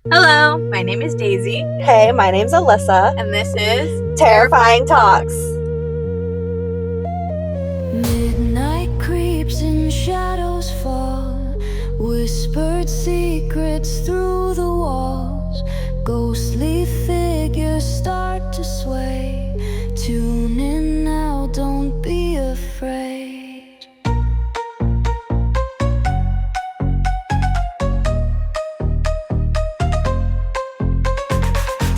Hello, my name is Daisy. Hey, my name's Alyssa. And this is Terrifying Talks. Midnight creeps and shadows fall, whispered secrets through the walls. Ghostly figures start to sway. Tune in now, don't be afraid.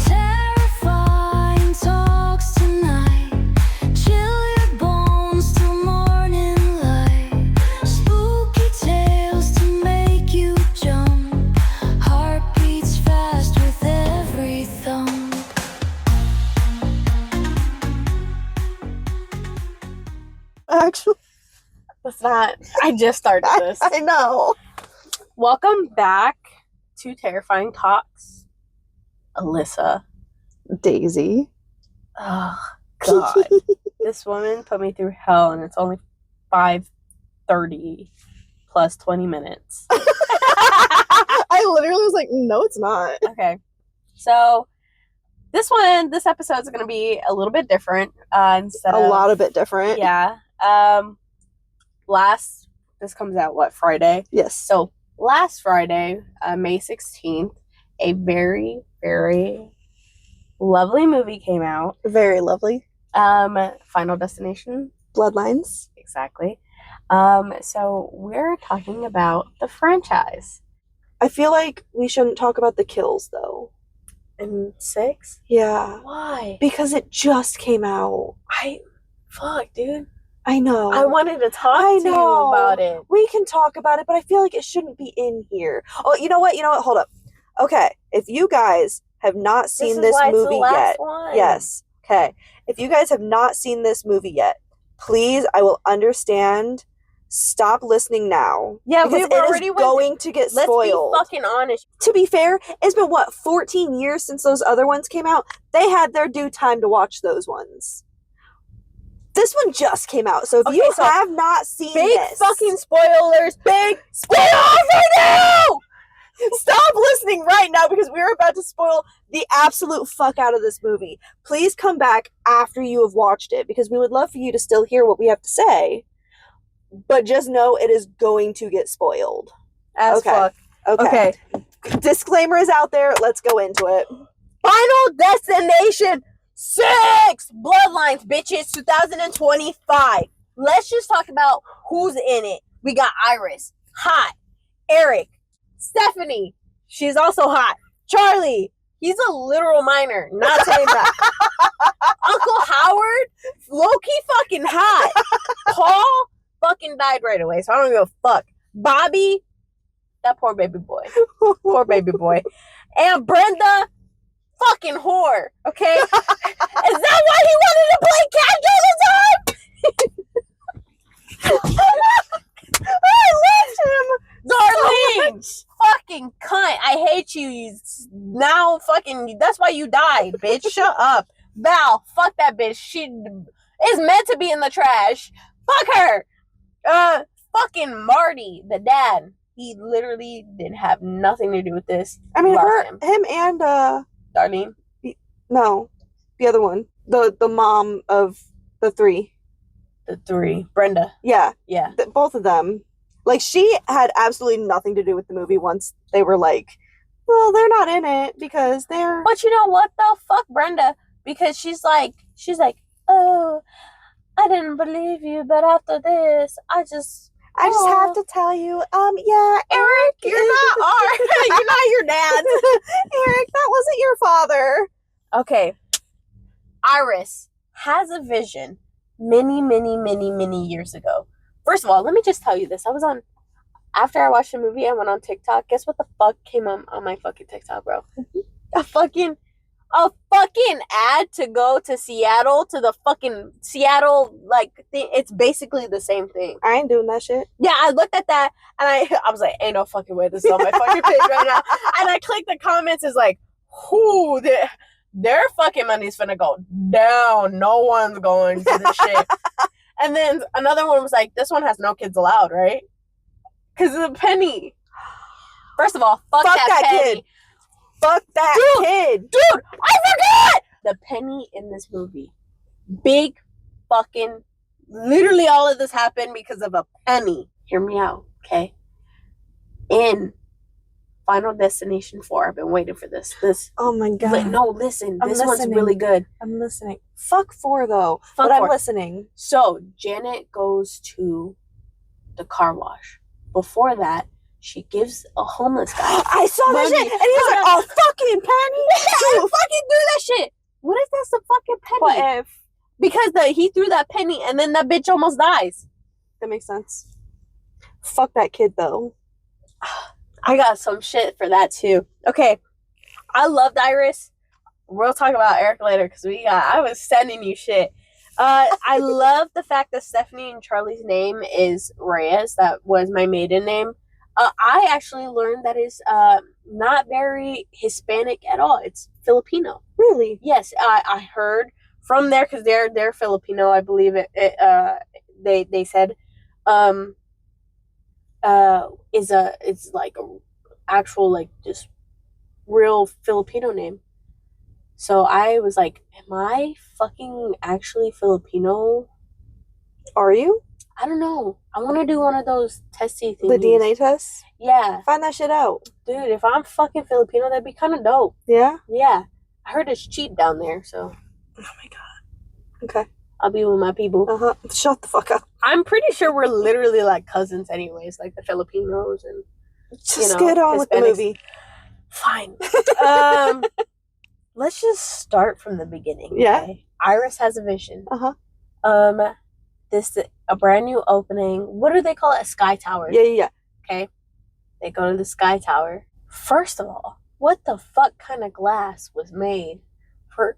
Terrifying talks tonight. Chill your bones till morning light. Spooky tales to make you jump. Heart beats fast with every thump. Actually, That's not. I just started this. I know. Welcome back to Terrifying Talks, Alyssa. Daisy. Oh God, this woman put me through hell, and it's only 5:30 plus 20 minutes. I literally was like, no, it's not. Okay, so this episode is going to be a little bit different. Instead A lot of bit different. Yeah. This comes out what, Friday? Yes. So last Friday, May 16th, a very, very lovely movie came out. Very lovely. Final Destination. Bloodlines. Exactly. So we're talking about the franchise. I feel like we shouldn't talk about the kills, though. And 6? Yeah. Why? Because it just came out. Fuck, dude. I know. I wanted to talk to you about it. We can talk about it, but I feel like it shouldn't be in here. Oh, you know what? Hold up. Okay. If you guys have not seen this movie yet. Yes. Okay. If you guys have not seen this movie yet, please, I will understand. Stop listening now. Yeah, because it is going to get spoiled. Let's be fucking honest. To be fair, it's been, 14 years since those other ones came out? They had their due time to watch those ones. This one just came out, so if you have not seen big this... fucking spoilers. Big spoilers right now! Stop listening right now, because we're about to spoil the absolute fuck out of this movie. Please come back after you have watched it, because we would love for you to still hear what we have to say. But just know it is going to get spoiled. Fuck. Okay. Disclaimer is out there. Let's go into it. Final Destination 6! Bloodlines, bitches, 2025. Let's just talk about who's in it. We got Iris. Hot. Eric. Stephanie. She's also hot. Charlie. He's a literal minor. Not saying that. Uncle Howard. Low-key fucking hot. Paul fucking died right away, so I don't give a fuck. Bobby. That poor baby boy. Poor baby boy. And Brenda. Fucking whore, okay? Is that why he wanted to play catch all the time? I love him. Darlene, fucking cunt. I hate you. Now fucking, that's why you died, bitch. Shut up. Val, fuck that bitch. She is meant to be in the trash. Fuck her. Fucking Marty, the dad. He literally didn't have nothing to do with this. I mean, him and, Darlene? No, the other one. The mom of the three. The three. Brenda. Yeah. Yeah. Both of them. Like, she had absolutely nothing to do with the movie once they were like, well, they're not in it because they're... But you know what, though? Fuck Brenda. Because she's like, oh, I didn't believe you, but after this, I just have to tell you, yeah, Eric, you're not you're not your dad. Eric, that wasn't your father. Okay. Iris has a vision many, many, many, many years ago. First of all, let me just tell you this. After I watched the movie, I went on TikTok. Guess what the fuck came on my fucking TikTok, bro? A fucking ad to go to Seattle, to the fucking Seattle, like, thing. It's basically the same thing. I ain't doing that shit. Yeah, I looked at that, and I was like, ain't no fucking way this is on my fucking page right now. And I clicked the comments, it's like, whoo, their fucking money's finna go down. No one's going to this shit. And then another one was like, this one has no kids allowed, right? Because of the penny. First of all, fuck that penny. Kid. Fuck that kid. Dude, I forgot! The penny in this movie. Big fucking... Literally all of this happened because of a penny. Hear me out, okay? In Final Destination 4, I've been waiting for this. Oh my god. No, listen. I'm This one's listening. really good. I'm listening. Fuck 4 though. Fuck but 4. I'm listening. So, Janet goes to the car wash. Before that, she gives a homeless guy I saw that money. shit, and he was like, "Oh, fucking penny!" Dude, fucking do that shit. What if that's the fucking penny? What if? Because he threw that penny and then that bitch almost dies. That makes sense. Fuck that kid though. I got some shit for that too. Okay, I loved Iris. We'll talk about Eric later because I was sending you shit. I love the fact that Stephanie and Charlie's name is Reyes. That was my maiden name. I actually learned that is not very Hispanic at all. It's Filipino. Really? Yes, I heard from there because they're Filipino. I believe they said it's like a actual like just real Filipino name. So I was like, am I fucking actually Filipino? Are you? I don't know. I want to do one of those testy things. The DNA test? Yeah. Find that shit out. Dude, if I'm fucking Filipino, that'd be kind of dope. Yeah? Yeah. I heard it's cheap down there, so. Oh my god. Okay. I'll be with my people. Uh-huh. Shut the fuck up. I'm pretty sure we're literally like cousins anyways, like the Filipinos and Just get on with the Hispanics. movie. Fine. Let's just start from the beginning. Yeah. Okay? Iris has a vision. Uh-huh. This a brand new opening. What do they call it? A sky tower. Yeah. Okay. They go to the sky tower. First of all, what the fuck kind of glass was made for?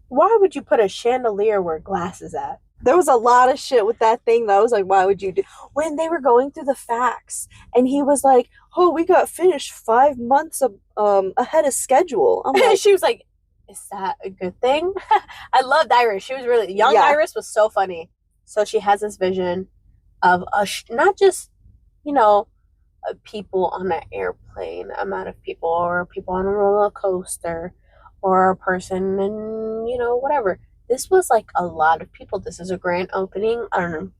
Why would you put a chandelier where glass is at? There was a lot of shit with that thing that I was like, why would you do? When they were going through the facts, and he was like, oh, we got finished 5 months ahead of schedule. I'm like, She was like, is that a good thing? I loved Iris. She was really young. Yeah. Iris was so funny. So she has this vision of not just, people on an airplane, amount of people, or people on a roller coaster, or a person and, whatever. This was like a lot of people. This is a grand opening. I don't know.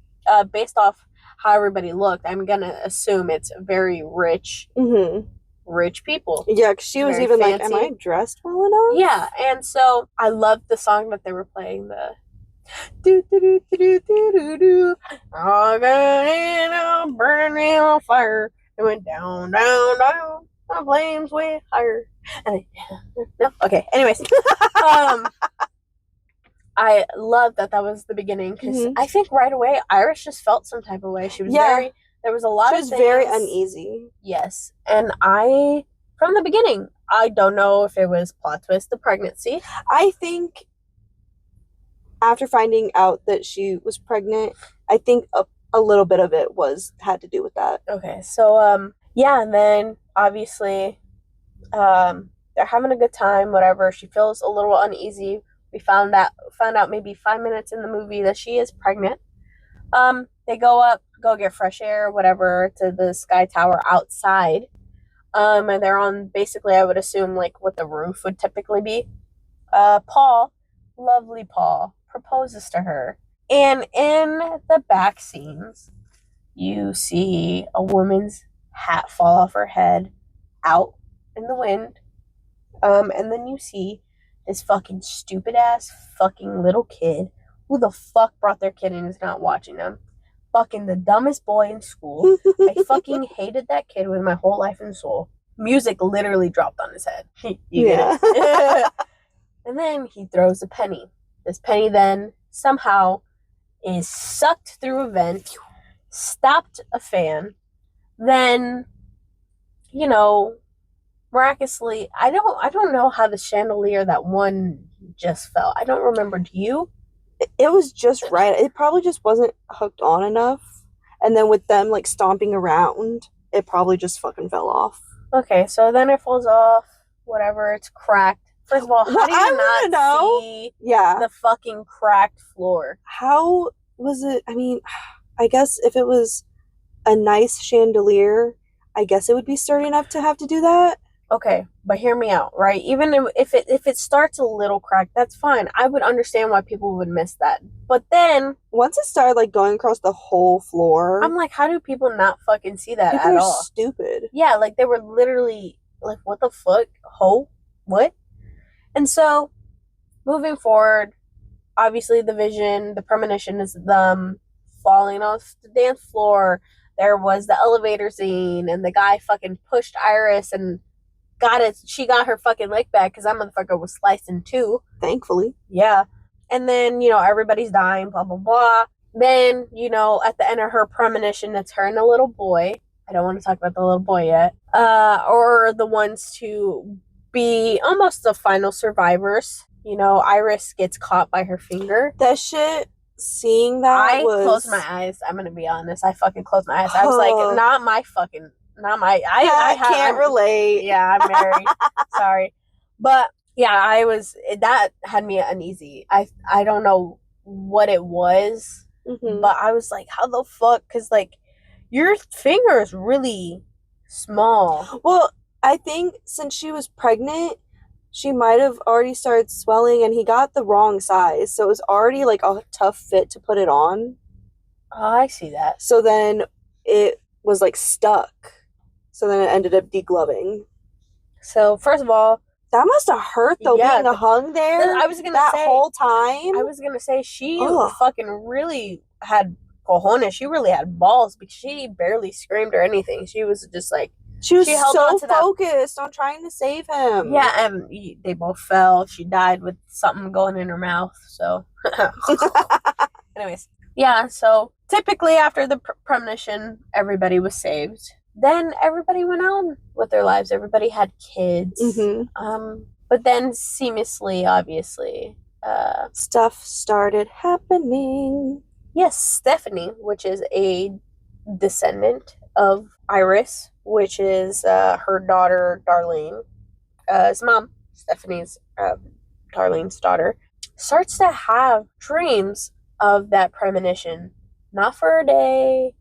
Based off how everybody looked, I'm going to assume it's very rich, rich people. Yeah, because she was Very even like, fancy. am I dressed well enough? Yeah, and so I loved the song that they were playing, the do do do do do do do. All burning on fire. It went down, down, down. The flames way higher. And no, okay. Anyways, I love that was the beginning because I think right away Iris just felt some type of way. She was very. There was a lot She of was things. very uneasy. Yes, and from the beginning, I don't know if it was plot twist, the pregnancy. I think after finding out that she was pregnant, I think a little bit of it had to do with that. Okay, so yeah, and then obviously they're having a good time, whatever. She feels a little uneasy. We found out maybe 5 minutes in the movie that she is pregnant. They go get fresh air, whatever, to the sky tower outside. And they're on basically, I would assume, like what the roof would typically be. Paul, lovely Paul, proposes to her. And in the back scenes, you see a woman's hat fall off her head out in the wind. And then you see this fucking stupid ass fucking little kid. Who the fuck brought their kid and is not watching them? Fucking the dumbest boy in school. I fucking hated that kid with my whole life and soul. Music literally dropped on his head. You get it? And then he throws a penny. This penny then somehow is sucked through a vent, stopped a fan, then, miraculously, I don't know how the chandelier that one just fell. I don't remember. Do you? It was just right. It probably just wasn't hooked on enough. And then with them like stomping around, it probably just fucking fell off. Okay, so then it falls off. Whatever, it's cracked. First of all, how do you not see the fucking cracked floor? How was it? I mean, I guess if it was a nice chandelier, I guess it would be sturdy enough to have to do that. Okay, but hear me out, right? Even if it starts a little cracked, that's fine. I would understand why people would miss that. But then once it started like going across the whole floor, I'm like, how do people not fucking see that people at are all? stupid. Yeah, like they were literally like, what the fuck? What? And so, moving forward, obviously the premonition is them falling off the dance floor. There was the elevator scene, and the guy fucking pushed Iris and she got her fucking leg back because that motherfucker was sliced in two. Thankfully. Yeah. And then, everybody's dying, blah, blah, blah. Then, at the end of her premonition, it's her and a little boy. I don't want to talk about the little boy yet. Or the ones to be almost the final survivors. Iris gets caught by her finger. That shit, seeing that I closed my eyes. I'm going to be honest. I fucking closed my eyes. I was like, I can't relate. Yeah, I'm married. Sorry. But yeah, that had me uneasy. I don't know what it was, but I was like, how the fuck? Because like, your finger is really small. Well, I think since she was pregnant, she might have already started swelling, and he got the wrong size, so it was already like a tough fit to put it on. Oh, I see that. So then it was like stuck. So then it ended up degloving. So first of all, that must have hurt though, being hung there. I was gonna that say, whole time. I was gonna say she fucking really had cojones. She really had balls, because she barely screamed or anything. She was just like, she was so focused on trying to save him. Yeah, and they both fell. She died with something going in her mouth. So, anyways, yeah. So typically after the premonition, everybody was saved. Then everybody went on with their lives. Everybody had kids. But then seamlessly, obviously, stuff started happening. Yes, Stephanie, which is a descendant of Iris, which is her daughter, Darlene's mom, Stephanie's Darlene's daughter, starts to have dreams of that premonition. Not for a day,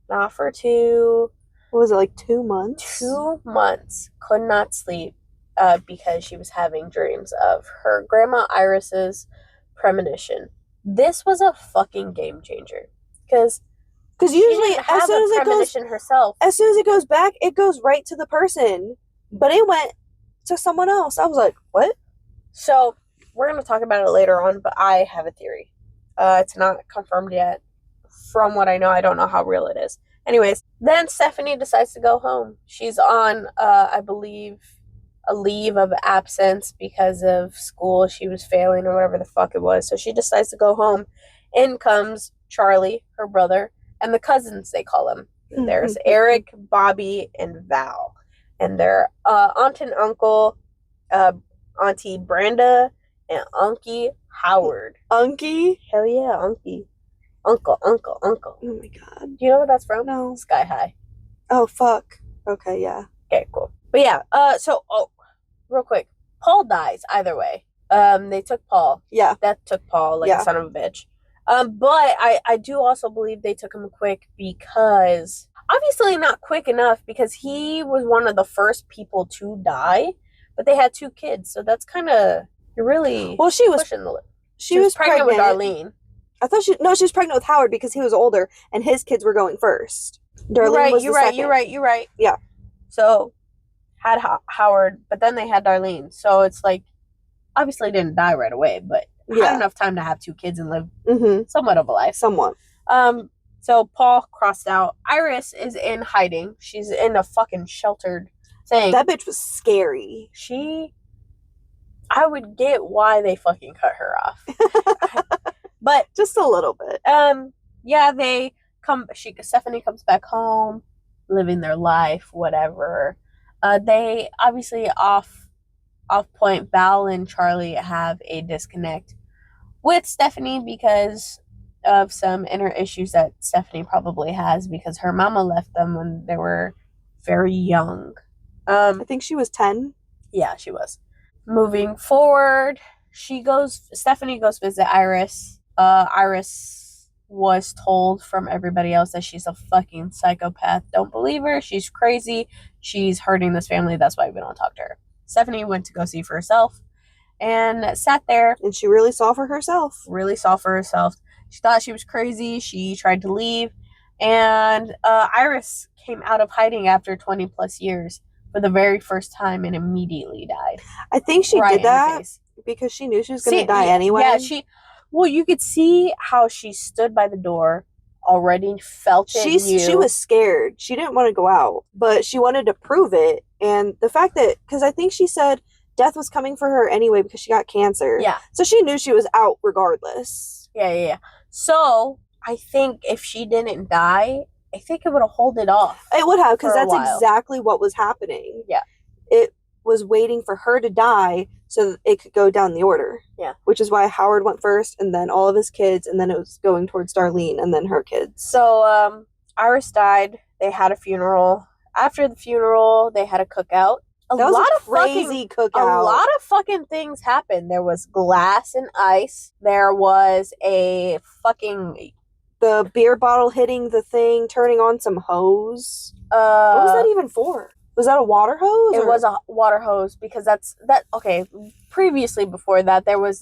not for two. What was it, like 2 months? 2 months. Could not sleep because she was having dreams of her grandma Iris's premonition. This was a fucking game changer. Because usually as soon as it goes back, it goes right to the person. But it went to someone else. I was like, what? So we're going to talk about it later on, but I have a theory. It's not confirmed yet. From what I know, I don't know how real it is. Anyways, then Stephanie decides to go home. She's on, I believe, a leave of absence because of school. She was failing or whatever the fuck it was. So she decides to go home. In comes Charlie, her brother, and the cousins, they call them. There's Eric, Bobby, and Val. And their aunt and uncle, Auntie Brenda, and Unky Howard. Unky? Hell yeah, Unky. Uncle. Oh my god. Do you know what that's from? No. Sky High. Oh, fuck. Okay, yeah. Okay, cool. But yeah, real quick. Paul dies either way. They took Paul. Yeah. That took Paul like a son of a bitch. But I do also believe they took him quick because, obviously not quick enough, because he was one of the first people to die, but they had 2 kids, so that's kind of, you're really she was pregnant with Darlene. I thought she was pregnant with Howard because he was older and his kids were going first. Darlene was the second. You're right. Yeah. So, had Howard, but then they had Darlene, so it's like, obviously didn't die right away, but had enough time to have 2 kids and live somewhat of a life. Somewhat. So Paul crossed out. Iris is in hiding. She's in a fucking sheltered thing. That bitch was scary. I would get why they fucking cut her off. But just a little bit. Yeah, Stephanie comes back home, living their life, whatever. They obviously off point, Val and Charlie have a disconnect with Stephanie because of some inner issues that Stephanie probably has because her mama left them when they were very young. I think she was 10. Yeah, she was. Moving forward, Stephanie goes visit Iris. Iris was told from everybody else that she's a fucking psychopath. Don't believe her. She's crazy. she's hurting this family. That's why we don't talk to her. Stephanie went to go see for herself and sat there. And she really saw for herself. She thought she was crazy. She tried to leave. And Iris came out of hiding after 20 plus years for the very first time and immediately died. I think she did that because she knew she was going to die anyway. Yeah, well, you could see how she stood by the door, already felt it. She was scared. She didn't want to go out, but she wanted to prove it. And the fact that, because I think she said death was coming for her anyway because she got cancer. Yeah. So she knew she was out regardless. Yeah. So I think if she didn't die, I think it would have held it off. It would have, because that's exactly what was happening. Yeah. It was waiting for her to die so that it could go down the order. Yeah. Which is why Howard went first, and then all of his kids, and then it was going towards Darlene, and then her kids. So, Iris died. They had a funeral. After the funeral, they had a cookout. A lot of fucking things happened. There was glass and ice. There was the beer bottle hitting the thing, turning on some hose. What was that even for? Was that a water hose? It was a water hose because okay, previously before that, there was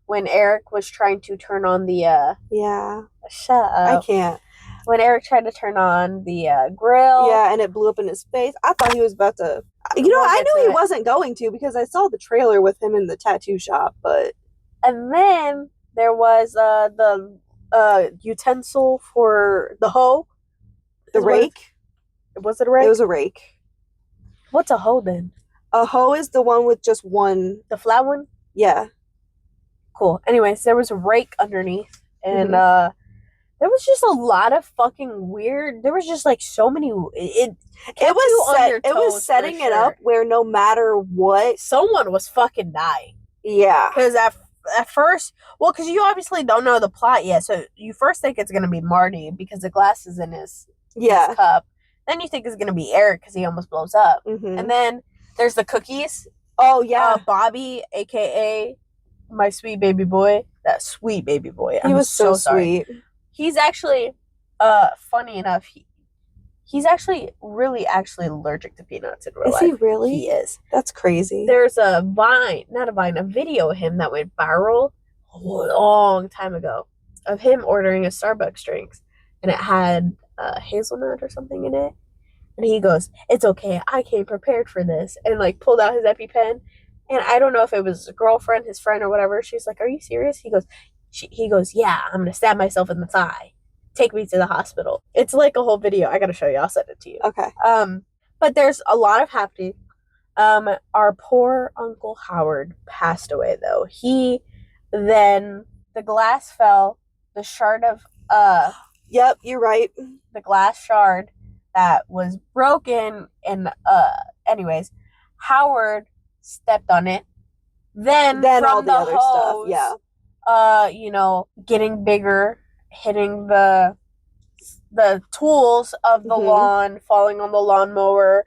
when Eric was trying to turn on the yeah. Shut up. I can't. When Eric tried to turn on the grill. Yeah, and it blew up in his face. I thought he was about to... I knew he wasn't going to because I saw the trailer with him in the tattoo shop, but... And then there was the utensil for the hoe. The rake? Was it a rake? It was a rake. What's a hoe then? A hoe is the one with just one... The flat one? Yeah. Cool. Anyways, there was a rake underneath, and there was just a lot of fucking weird... There was just, like, so many... It was setting it up where no matter what... Someone was fucking dying. Yeah. Because at first... Well, because you obviously don't know the plot yet, so you first think it's going to be Marty because the glass is in his cup. Then you think it's going to be Eric because he almost blows up. Mm-hmm. And then there's the cookies. Oh, yeah. Bobby, a.k.a. my sweet baby boy. That sweet baby boy. He was so sweet. He's actually, funny enough, he's actually really allergic to peanuts in real life. Is he really? He is. That's crazy. There's a video of him that went viral a long time ago of him ordering a Starbucks drinks. And it had hazelnut or something in it. And he goes, "It's okay, I came prepared for this." And like pulled out his EpiPen. And I don't know if it was his girlfriend, his friend, or whatever. She's like, "Are you serious?" He goes, "Yeah, I'm going to stab myself in the thigh. Take me to the hospital." It's like a whole video. I got to show you. I'll send it to you. Okay. But there's a lot of happening. Our poor Uncle Howard passed away, though. The glass fell. The shard of, Yep, you're right. The glass shard that was broken. And, anyways, Howard stepped on it. Then from all the other hose, stuff, yeah. Getting bigger, hitting the tools of the lawn, falling on the lawnmower.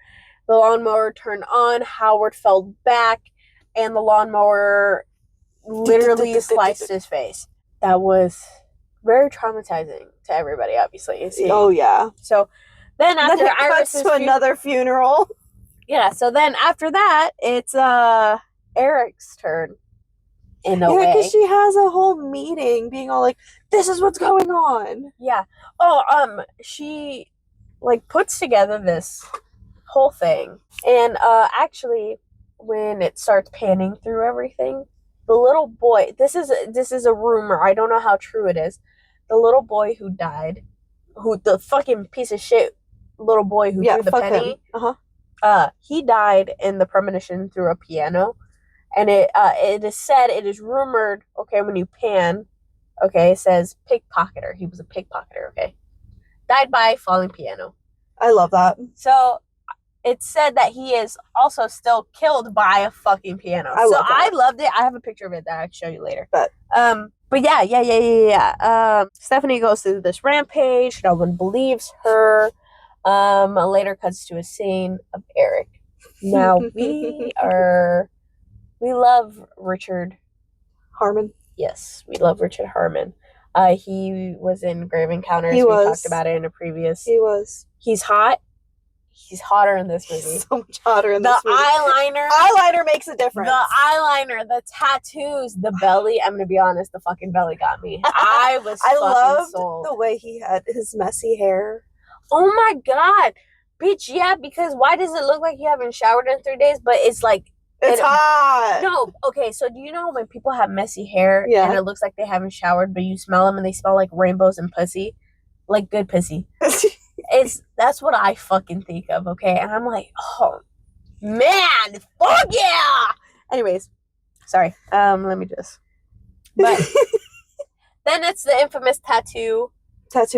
The lawnmower turned on. Howard fell back, and the lawnmower literally sliced his face. That was very traumatizing to everybody, obviously. Oh, yeah. So then after it cuts to another funeral. Yeah, so then after that, it's Eric's turn. In a way. Because she has a whole meeting being all like, "This is what's going on." Yeah. She puts together this whole thing. And actually when it starts panning through everything, the little boy, this is a rumor, I don't know how true it is. The little boy who died, the fucking piece of shit little boy who threw the penny. He died in the premonition through a piano. And it is rumored, okay, when you pan, okay, it says pickpocketer. He was a pickpocketer, okay? Died by falling piano. I love that. So it's said that he is also still killed by a fucking piano. I loved it. I have a picture of it that I can show you later. But yeah. Stephanie goes through this rampage. No one believes her. Later cuts to a scene of Eric. Now we love Richard Harmon. Yes, we love Richard Harmon. He was in Grave Encounters. We talked about it in a previous. He was. He's hot. he's hotter in this movie. He's so much hotter in this movie. Eyeliner makes a difference. The eyeliner, the tattoos, the belly. I'm gonna be honest, the fucking belly got me. I loved sold. The way he had his messy hair. Oh my god, bitch! Yeah, because why does it look like you haven't showered in 3 days? But it's like it's hot. No, okay. So do you know when people have messy hair and it looks like they haven't showered, but you smell them and they smell like rainbows and pussy, like good pussy? That's what I fucking think of. Okay, and I'm like, oh man, fuck yeah. Anyways, sorry. Let me just. But then it's the infamous tattoo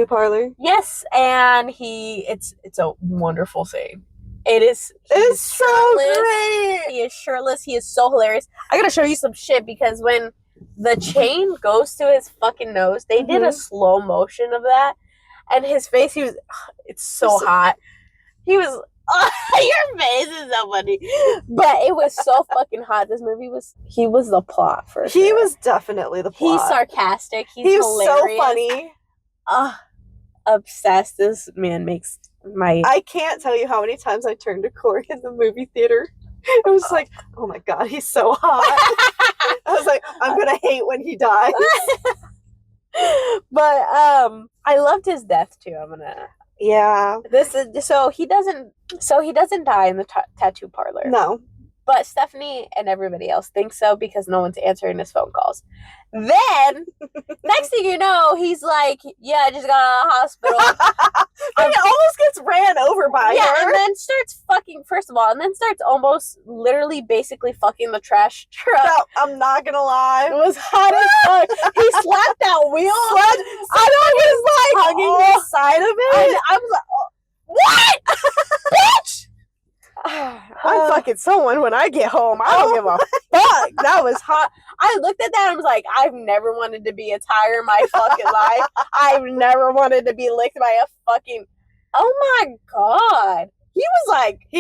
parlor. Yes, and it's a wonderful scene. It's so great. He is shirtless. He is so hilarious. I gotta show you some shit because when the chain goes to his fucking nose, they did a slow motion of that, and his face. It's so hot. He was. Your face is so funny, but it was so fucking hot. This movie was. He was the plot for sure. He was definitely the plot. He's sarcastic. He was hilarious. So funny. Obsessed. This man makes my. I can't tell you how many times I turned to Corey in the movie theater. I was like, oh my god, he's so hot. I was like, I'm gonna hate when he dies. But I loved his death too. Yeah. This is so he doesn't die in the tattoo parlor. No. But Stephanie and everybody else think so because no one's answering his phone calls. Then, next thing you know, he's like, yeah, I just got out of the hospital. He almost gets ran over by her. And then starts almost literally basically fucking the trash truck. No, I'm not gonna lie. It was hot as fuck. He slapped that wheel. I know he was like hugging the side of it. And I was like, what? Bitch! I'm fucking someone when I get home. I don't give a fuck. That was hot. I looked at that and was like, I've never wanted to be a tire in my fucking life. I've never wanted to be licked by a fucking. Oh my god. He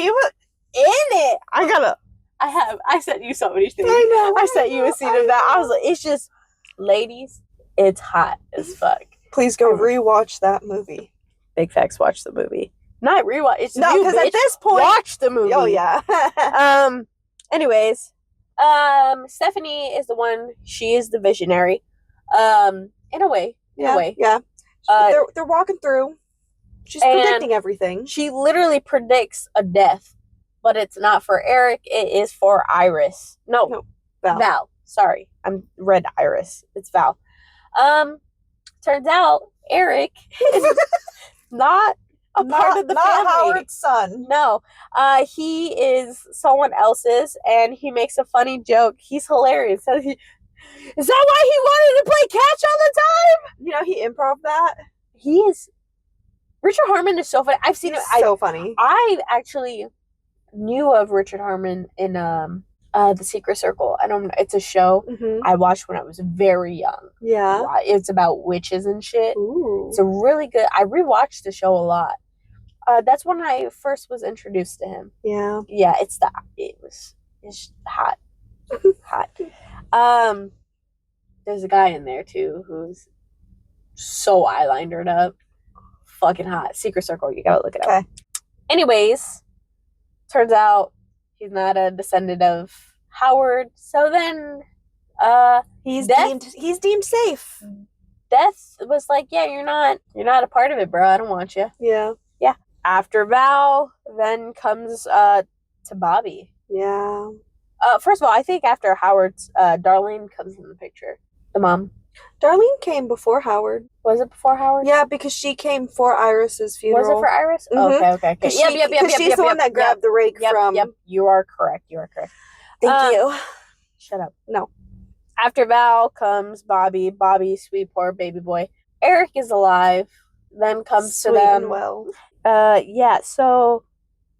was in it. I sent you so many things. I sent you a scene of that. I was like, it's just, ladies, it's hot as fuck. Please go rewatch that movie. Big facts, watch the movie. Not rewatch. It's no, because at this point, watch the movie. Oh yeah. Anyways, Stephanie is the one. She is the visionary. In a way. Yeah. They're walking through. She's predicting everything. She literally predicts a death, but it's not for Eric. It is for Iris. No, Val. Sorry, I'm read Iris. It's Val. Turns out Eric is not a part of the family. Not Howard's son. No. He is someone else's, and he makes a funny joke. He's hilarious. So is that why he wanted to play catch all the time? You know, he improv that. He is. Richard Harmon is so funny. I've seen him. So funny. I actually knew of Richard Harmon in The Secret Circle. I don't know. It's a show I watched when I was very young. Yeah. It's about witches and shit. Ooh. It's a really good. I rewatched the show a lot. That's when I first was introduced to him. Yeah. Yeah, it's hot. Hot. There's a guy in there too who's so eyelinered up. Fucking hot. Secret Circle, you gotta look it up. Anyways, turns out he's not a descendant of Howard. So then he's deemed safe. Death was like, yeah, you're not a part of it, bro. I don't want you. Yeah. Yeah. After Val, then comes to Bobby. Yeah. First of all, I think after Howard's Darlene comes in the picture. The mom. Darlene came before Howard. Was it before Howard? Yeah, because she came for Iris's funeral. Was it for Iris? Mm-hmm. Okay. Yep. Because she's the one that grabbed the rake from. Yep. You are correct. Thank you. Shut up. No. After Val comes Bobby. Bobby, sweet poor baby boy. Eric is alive. Then comes Sweet to them. And well. Yeah. So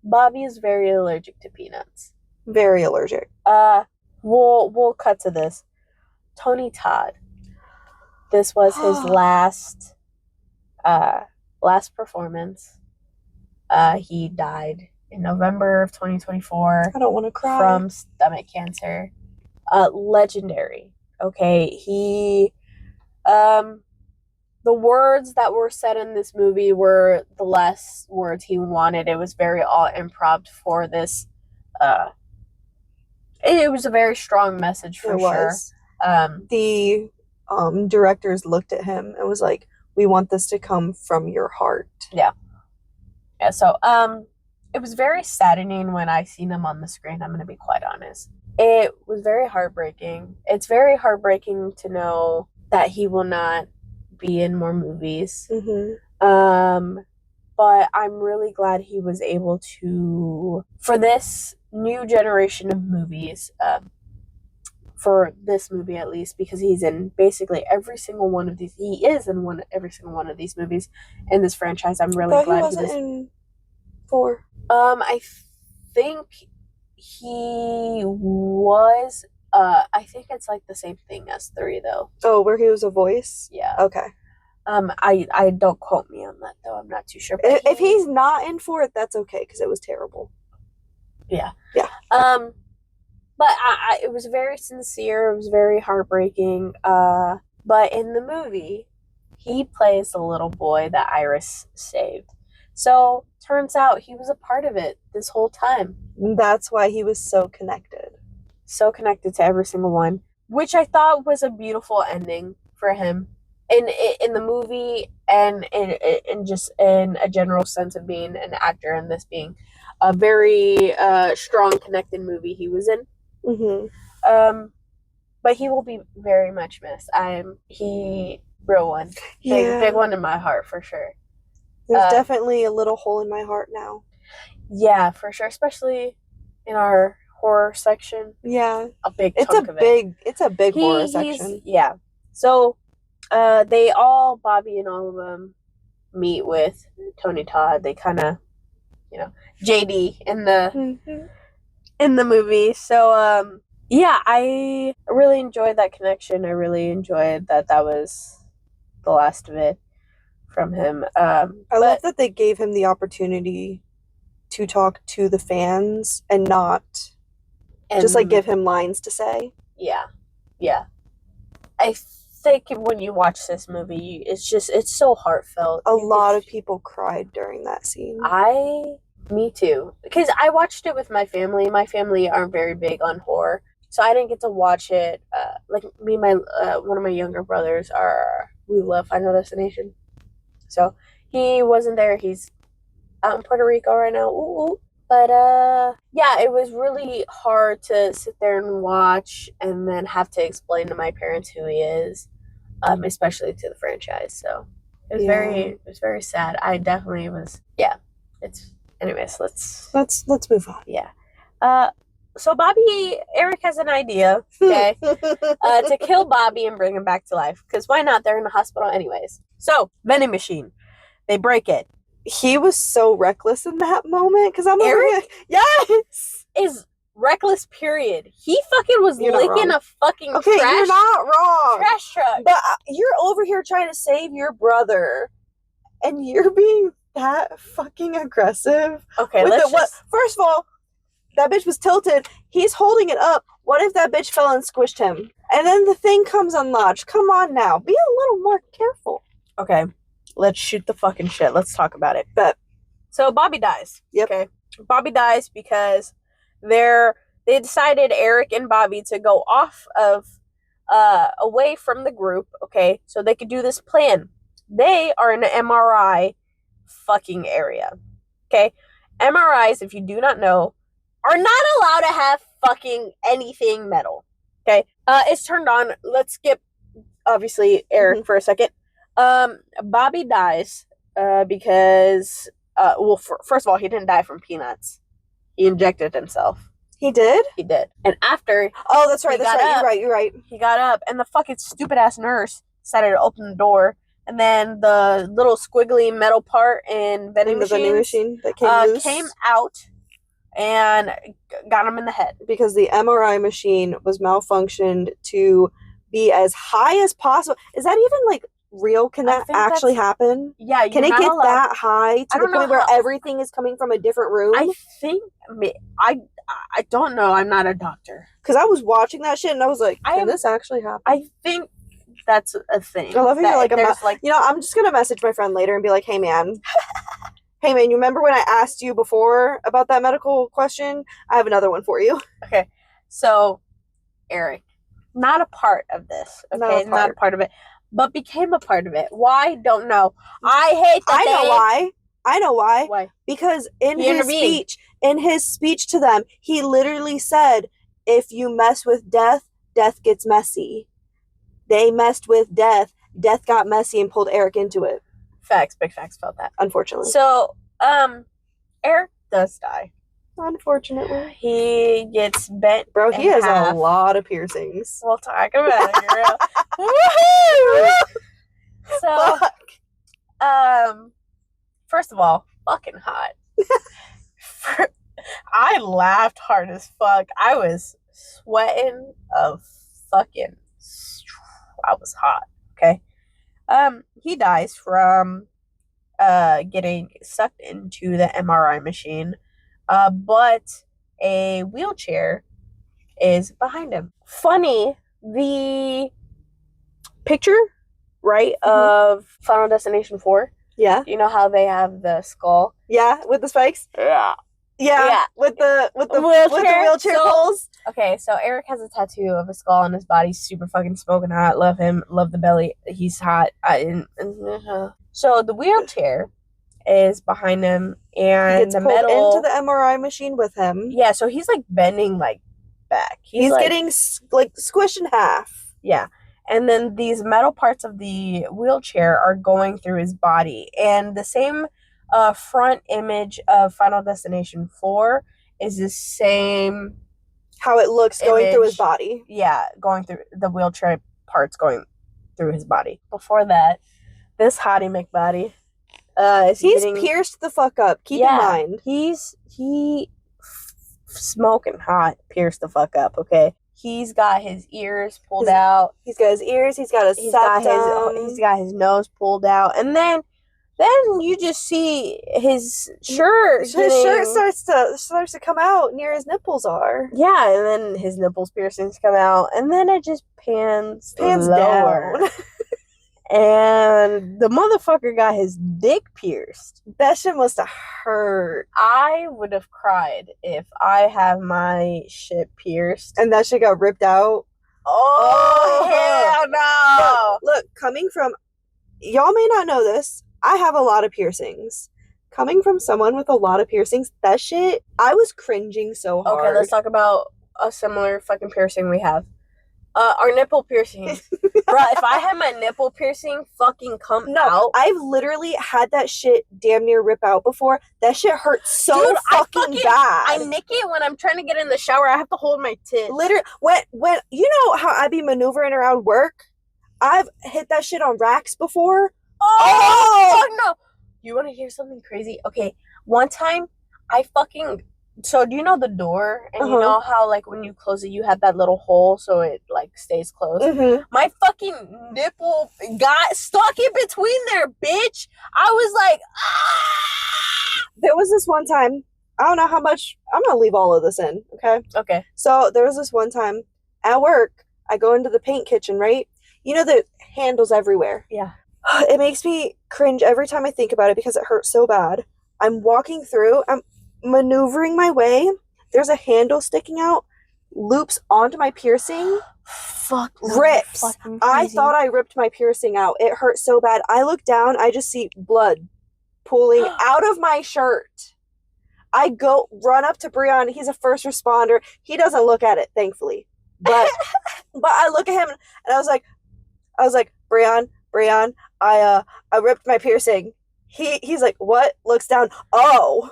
Bobby is very allergic to peanuts. Very allergic. We'll cut to this. Tony Todd. This was his last performance. He died in November of 2024. I don't want to cry. From stomach cancer. Legendary. Okay, he the words that were said in this movie were the last words he wanted. It was very all improv for this. It was a very strong message for sure. The directors looked at him and was like, "We want this to come from your heart." Yeah. So it was very saddening when I seen him on the screen. I'm gonna be quite honest. It was very heartbreaking. It's very heartbreaking to know that he will not be in more movies. But I'm really glad he was able to, for this new generation of movies, for this movie at least, because he's in basically every single one of these. He is in every single one of these movies in this franchise. I'm really glad he wasn't in 4. I think he was. I think it's like the same thing as 3 though. Oh, where he was a voice? Yeah. Okay. I don't quote me on that though. I'm not too sure. But if he's not in 4, that's okay because it was terrible. Yeah. Yeah. But it was very sincere. It was very heartbreaking. But in the movie, he plays the little boy that Iris saved. So turns out he was a part of it this whole time. That's why he was so connected. So connected to every single one, which I thought was a beautiful ending for him. In the movie and in just in a general sense of being an actor and this being a very strong connected movie he was in. But he will be very much missed. Real one. Big one in my heart for sure. There's definitely a little hole in my heart now. Yeah, for sure, especially in our horror section. Yeah. A big chunk of it. It's a big horror section. Yeah. So they all, Bobby and all of them, meet with Tony Todd. They kind of, JD in the movie. So yeah, I really enjoyed that connection. I really enjoyed that was the last of it from him. I love that they gave him the opportunity to talk to the fans and not just like give him lines to say. Yeah. I think when you watch this movie, it's so heartfelt. A lot of people cried during that scene. Me too, because I watched it with my family. My family aren't very big on horror, so I didn't get to watch it. Like me, and my one of my younger brothers we love Final Destination, so he wasn't there. He's out in Puerto Rico right now. Ooh. But yeah, it was really hard to sit there and watch and then have to explain to my parents who he is, especially to the franchise. So it was very sad. I definitely was. Yeah, anyways, let's move on. Yeah. So Eric has an idea, okay, to kill Bobby and bring him back to life. Because why not? They're in the hospital anyways. So, vending machine. They break it. He was so reckless in that moment. Because I'm Eric? Yes! Is reckless, period. He fucking was licking a fucking okay, trash. You're not wrong. Trash truck. But you're over here trying to save your brother. And you're being that fucking aggressive. Okay, First of all, that bitch was tilted. He's holding it up. What if that bitch fell and squished him? And then the thing comes unlatched. Come on now. Be a little more careful. Okay, let's shoot the fucking shit. Let's talk about it. So Bobby dies. Yep. Okay. Bobby dies because they decided, Eric and Bobby, to go off of away from the group, okay, so they could do this plan. They are in an MRI fucking area. Okay? MRIs, if you do not know, are not allowed to have fucking anything metal. Okay? It's turned on. Let's skip, obviously, Eric for a second. Bobby dies because, first of all, he didn't die from peanuts. He injected himself. He did? He did. And after... Oh, that's right. You're right. He got up, and the fucking stupid-ass nurse decided to open the door. And then the little squiggly metal part in vending machine that came out and got him in the head. Because the MRI machine was malfunctioned to be as high as possible. Is that even, like, real? Can that actually happen? Yeah. Can it get that high to the point where everything is coming from a different room? I think... I don't know. I'm not a doctor. Because I was watching that shit and I was like, can this actually happen? I think that's a thing. I love how you're like, like, I'm just gonna message my friend later and be like, hey man, you remember when I asked you before about that medical question? I have another one for you. Okay, so Eric, not a part of this. Okay, not a part of it, but became a part of it. Why? Don't know. I hate that. I know why. Why? Because in his speech to them, he literally said, if you mess with death, death gets messy. They messed with death. Death got messy and pulled Eric into it. Facts. Big facts about that. Unfortunately. So, Eric does die. Unfortunately. He gets bent. Bro, he has a lot of piercings. We'll talk about it, girl. Woohoo! So, first of all, fucking hot. I laughed hard as fuck. I was sweating of fucking. I was hot. Okay. He dies from getting sucked into the MRI machine. But a wheelchair is behind him. Funny, the picture, right, of Final Destination 4. Yeah. You know how they have the skull? Yeah, with the spikes? Yeah. Yeah. With the wheelchair poles. Okay, so Eric has a tattoo of a skull on his body, super fucking smoking hot. Love him, love the belly. He's hot. So the wheelchair is behind him, and he gets the pulled metal into the MRI machine with him. Yeah, so he's like bending like back. He's like, getting like squished in half. Yeah. And then these metal parts of the wheelchair are going through his body. And the same front image of Final Destination 4 is the same. How it looks going through his body. Yeah, going through the wheelchair parts going through his body. Before that, this hottie McBody. He's pierced the fuck up. Keep in mind. He smoking hot, pierced the fuck up, okay? He's got his ears pulled out. He's got his ears. He's got he's got his nose pulled out, and then you just see his shirt. His shirt starts to come out near his nipples are. Yeah, and then his nipples piercings come out, and then it just pans lower. Down. And the motherfucker got his dick pierced. That shit must have hurt. I would have cried if I have my shit pierced. And that shit got ripped out. Oh hell no. Look, coming from... Y'all may not know this. I have a lot of piercings. Coming from someone with a lot of piercings, that shit... I was cringing so hard. Okay, let's talk about a similar fucking piercing we have. Our nipple piercings. Bruh, if I had my nipple piercing fucking come out. I've literally had that shit damn near rip out before. That shit hurts so fucking bad. I nick it when I'm trying to get in the shower. I have to hold my tit. Literally, when you know how I be maneuvering around work? I've hit that shit on racks before. Oh no. You want to hear something crazy? Okay, one time so do you know the door? And you know how like when you close it, you have that little hole so it like stays closed? Mm-hmm. My fucking nipple got stuck in between there, bitch. I was like, ah! There was this one time, I don't know how much, I'm going to leave all of this in, okay? Okay. So there was this one time at work, I go into the paint kitchen, right? You know the handles everywhere. Yeah. It makes me cringe every time I think about it because it hurts so bad. I'm walking through, I'm maneuvering my way, there's a handle sticking out, loops onto my piercing. Fuck. Rips. I thought I ripped my piercing out. It hurt so bad. I look down, I just see blood pooling out of my shirt. I go run up to Breon. He's a first responder. He doesn't look at it, thankfully. But I look at him and I was like, Breon, I ripped my piercing. He's like, what? Looks down. Oh.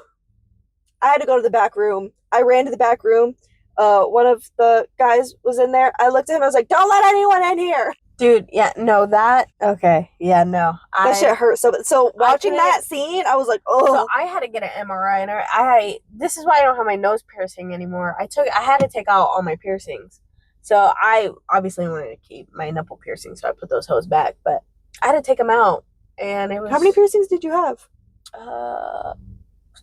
I had to go to the back room. I ran to the back room. One of the guys was in there. I looked at him. I was like, don't let anyone in here. Dude, yeah, no, that... Okay, yeah, no. That shit hurt so watching that scene, I was like, oh. So I had to get an MRI, and this is why I don't have my nose piercing anymore. I had to take out all my piercings. So I obviously wanted to keep my nipple piercing, so I put those hoes back. But I had to take them out, and it was... How many piercings did you have?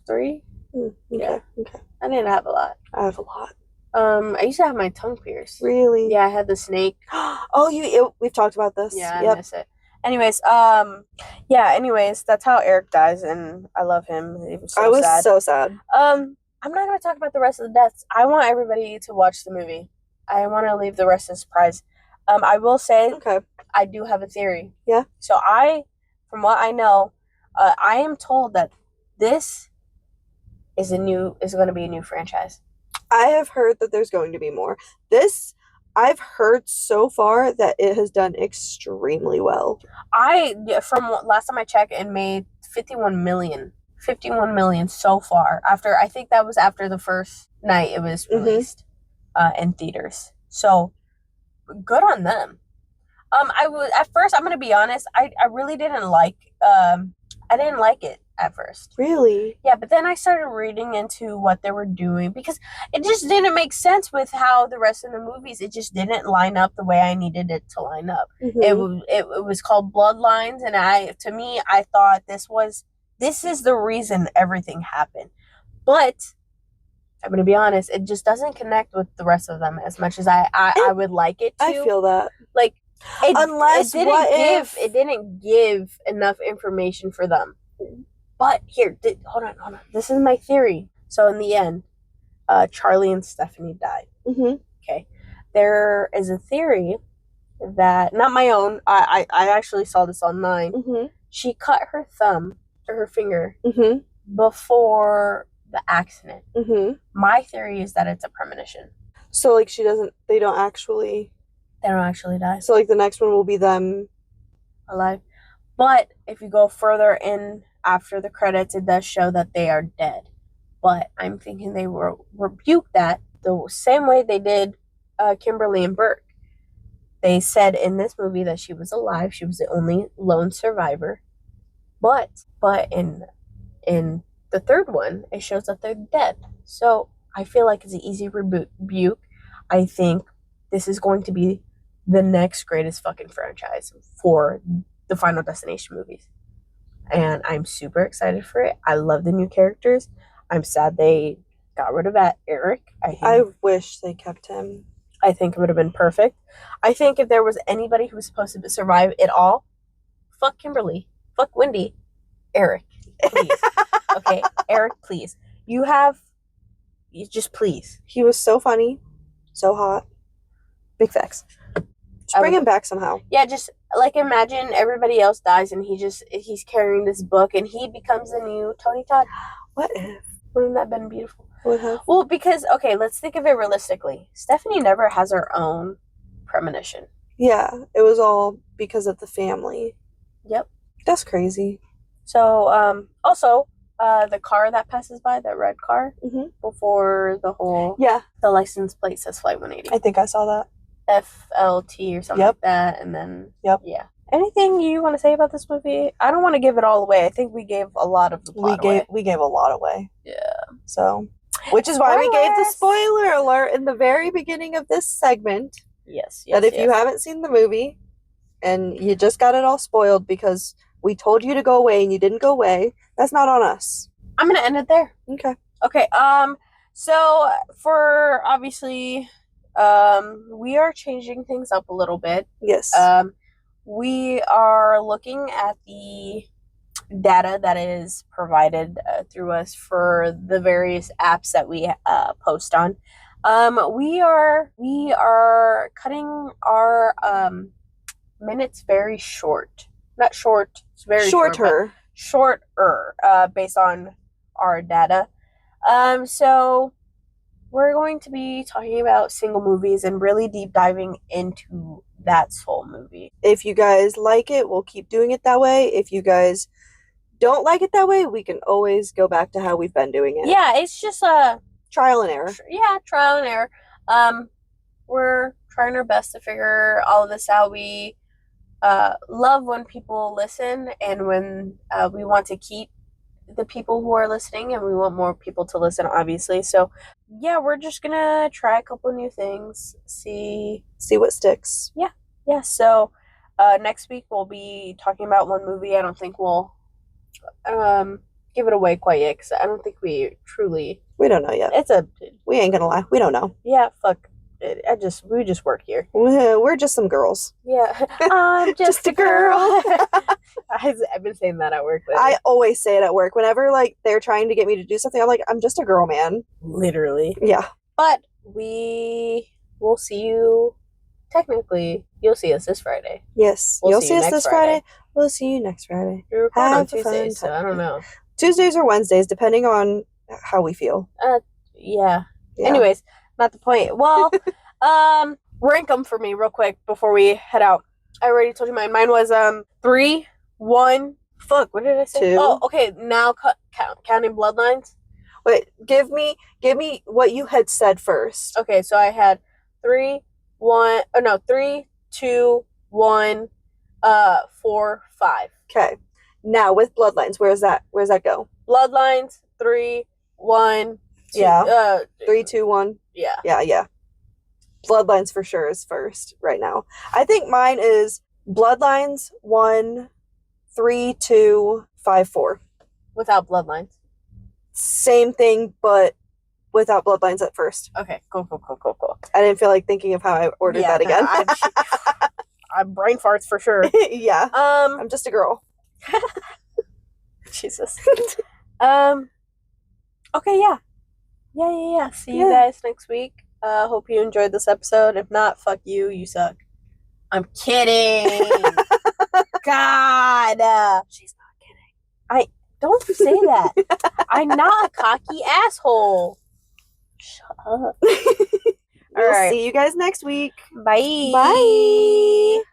3. Okay, Yeah. okay. I didn't have a lot. I have a lot. I used to have my tongue pierced. Really? Yeah, I had the snake. Oh, we've talked about this. Yeah, yep. I miss it. Anyways, that's how Eric dies, and I love him. It was so I was sad. so sad. I'm not gonna talk about the rest of the deaths. I want everybody to watch the movie. I want to leave the rest of the surprise. I will say, Okay. I do have a theory. Yeah. So from what I know, I am told that this is going to be a new franchise. I have heard that there's going to be more. I've heard so far that it has done extremely well. From last time I checked, it made 51 million. 51 million so far. I think that was after the first night it was released in theaters. So good on them. At first, I'm gonna be honest, I really didn't like I didn't like it at first. Really? Yeah, but then I started reading into what they were doing because it just didn't make sense with how the rest of the movies, it just didn't line up the way I needed it to line up. Mm-hmm. It was called Bloodlines, and I thought this is the reason everything happened. But I'm gonna be honest, it just doesn't connect with the rest of them as much as I would like it to. I feel that. Like it didn't give enough information for them. But here, hold on. This is my theory. So in the end, Charlie and Stephanie died. Mm-hmm. Okay, there is a theory that, not my own. I actually saw this online. Mm-hmm. She cut her thumb or her finger before the accident. Mm-hmm. My theory is that it's a premonition. So like they don't actually die. So like the next one will be them alive. But if you go further in after the credits, it does show that they are dead. But I'm thinking they will rebuke that the same way they did Kimberly and Burke. They said in this movie that she was alive. She was the only lone survivor. But in the third one, it shows that they're dead. So I feel like it's an easy rebuke. I think this is going to be the next greatest fucking franchise for the Final Destination movies. And I'm super excited for it. I love the new characters. I'm sad they got rid of Eric. I wish they kept him. I think it would have been perfect. I think if there was anybody who was supposed to survive it all, fuck Kimberly. Fuck Wendy. Eric, please. Okay, Eric, please. Please. He was so funny. So hot. Big facts. Just bring him back somehow. Yeah, just like imagine everybody else dies and he's carrying this book and he becomes the new Tony Todd. What if? Wouldn't that have been beautiful? Would have. Well, because, okay, let's think of it realistically. Stephanie never has her own premonition. Yeah, it was all because of the family. Yep. That's crazy. So, also, the car that passes by, that red car, before the license plate says Flight 180. I think I saw that. FLT or something like that, and then yeah. Anything you want to say about this movie? I don't want to give it all away. I think we gave a lot of the plot away. We gave a lot away. Yeah. So, which is why we gave the spoiler alert in the very beginning of this segment. Yes. That if you haven't seen the movie and you just got it all spoiled because we told you to go away and you didn't go away, that's not on us. I'm gonna end it there. Okay. So for obviously, we are changing things up a little bit. Yes. We are looking at the data that is provided through us for the various apps that we post on. We are cutting our minutes very short. Not short. It's very shorter. Shorter, based on our data. So we're going to be talking about single movies and really deep diving into that soul movie. If you guys like it, we'll keep doing it that way. If you guys don't like it that way, we can always go back to how we've been doing it. Yeah, it's just a trial and error. Yeah, trial and error. We're trying our best to figure all of this out. We love when people listen, and when we want to keep the people who are listening, and we want more people to listen, obviously. So yeah, we're just gonna try a couple new things, see what sticks. Yeah. So next week we'll be talking about one movie. I don't think we'll give it away quite yet, because I don't think we truly We don't know yet. We ain't gonna lie. We don't know. Yeah, fuck. We just work here. We're just some girls. Yeah. I'm just a girl. I've been saying that at work lately. I always say it at work. Whenever, like, they're trying to get me to do something, I'm like, I'm just a girl, man. Literally. Yeah. But we will see you. Technically, you'll see us this Friday. Yes. You'll see us this Friday. We'll see you next Friday. We're recording on Tuesdays, so I don't know. Tuesdays or Wednesdays, depending on how we feel. Yeah. Anyways, not the point. Well, rank them for me real quick before we head out. I already told you mine. Mine was 3, 1. Fuck, what did I say? 2. Oh, okay. Now counting bloodlines. Wait, give me what you had said first. Okay, so I had 3, 1. Oh no, 3, 2, 1, 4, 5. Okay. Now with bloodlines, where's that go? Bloodlines 3, 1. 2, yeah. 3, 2, 1. Yeah. Yeah. Bloodlines for sure is first right now. I think mine is Bloodlines 1, 3, 2, 5, 4. Without bloodlines. Same thing, but without bloodlines at first. Okay, cool. I didn't feel like thinking of how I ordered that again. I'm brain farts for sure. Yeah. I'm just a girl. Jesus. Okay, yeah. See you guys next week. Hope you enjoyed this episode. If not, fuck you. You suck. I'm kidding. God. She's not kidding. Don't say that. I'm not a cocky asshole. Shut up. We'll see you guys next week. Bye. Bye.